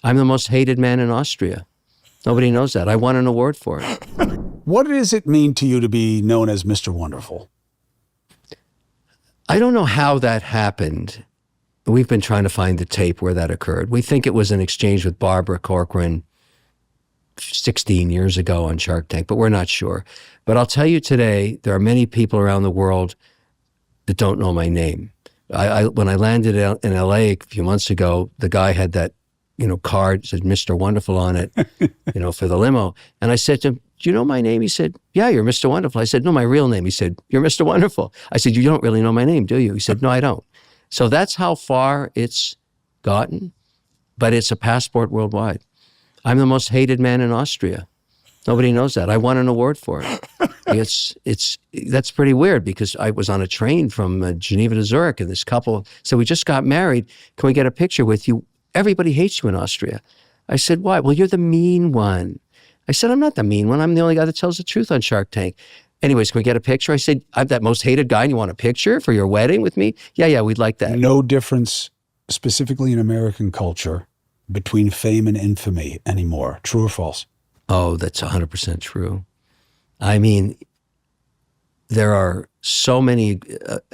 I'm the most hated man in Austria. Nobody knows that. I won an award for it. What does it mean to you to be known as Mr. Wonderful? I don't know how that happened. We've been trying to find the tape where that occurred. We think it was an exchange with Barbara Corcoran 16 years ago on Shark Tank, but we're not sure. But I'll tell you today, there are many people around the world that don't know my name. When I landed in LA a few months ago, the guy had that, card, said Mr. Wonderful on it, for the limo. And I said to him, do you know my name? He said, yeah, you're Mr. Wonderful. I said, no, my real name. He said, you're Mr. Wonderful. I said, you don't really know my name, do you? He said, no, I don't. So that's how far it's gotten, but it's a passport worldwide. I'm the most hated man in Austria. Nobody knows that. I won an award for it. That's pretty weird because I was on a train from Geneva to Zurich and this couple said, we just got married. Can we get a picture with you? Everybody hates you in Austria. I said, why? Well, you're the mean one. I said, I'm not the mean one. I'm the only guy that tells the truth on Shark Tank. Anyways, can we get a picture? I said, I'm that most hated guy and you want a picture for your wedding with me? Yeah, we'd like that. No difference specifically in American culture between fame and infamy anymore. True or false? Oh, that's 100% true. I mean, there are so many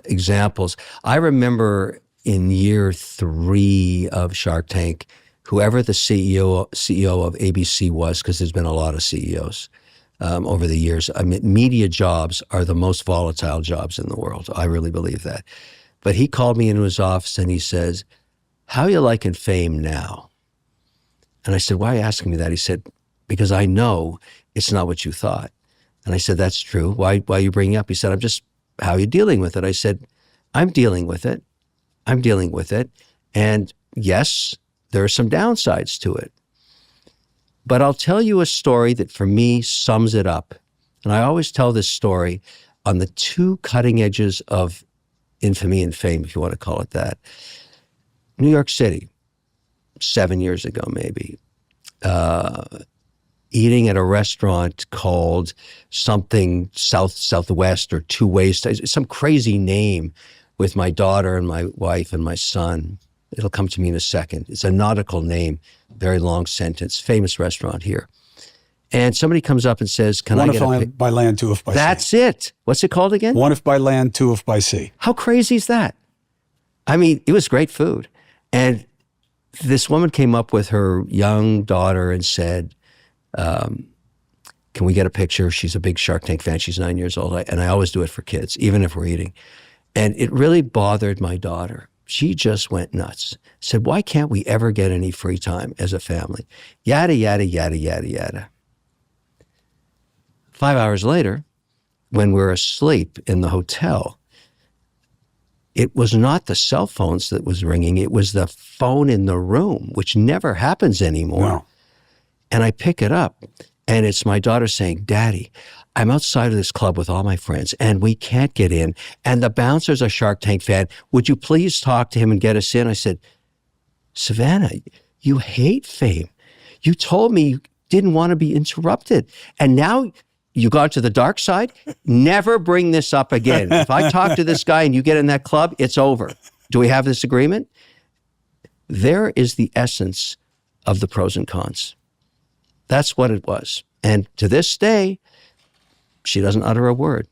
examples. I remember in year 3 of Shark Tank, whoever the CEO of ABC was, because there's been a lot of CEOs over the years. I mean, media jobs are the most volatile jobs in the world. I really believe that. But he called me into his office and he says, how are you liking fame now? And I said, why are you asking me that? He said, because I know it's not what you thought. And I said, that's true. Why are you bringing it up? He said, how are you dealing with it? I said, I'm dealing with it. And yes, there are some downsides to it. But I'll tell you a story that for me sums it up. And I always tell this story on the 2 cutting edges of infamy and fame, if you want to call it that. New York City, 7 years ago maybe, eating at a restaurant called something Southwest or Two Ways, some crazy name with my daughter and my wife and my son. It'll come to me in a second. It's a nautical name, very long sentence, famous restaurant here. And somebody comes up and says, can I get One if by land, two if by sea. That's it. What's it called again? One if by land, two if by sea. How crazy is that? I mean, it was great food. And this woman came up with her young daughter and said, can we get a picture? She's a big Shark Tank fan. She's 9 years old. And I always do it for kids, even if we're eating. And it really bothered my daughter. She just went nuts. Said, why can't we ever get any free time as a family? Yada, yada, yada, yada, yada. 5 hours later, when we're asleep in the hotel, it was not the cell phones that was ringing. It was the phone in the room, which never happens anymore. No. And I pick it up, and it's my daughter saying, Daddy, I'm outside of this club with all my friends, and we can't get in. And the bouncer's a Shark Tank fan. Would you please talk to him and get us in? I said, Savannah, you hate fame. You told me you didn't want to be interrupted. And now you got to the dark side. Never bring this up again. If I talk to this guy and you get in that club, it's over. Do we have this agreement? There is the essence of the pros and cons. That's what it was. And to this day, she doesn't utter a word.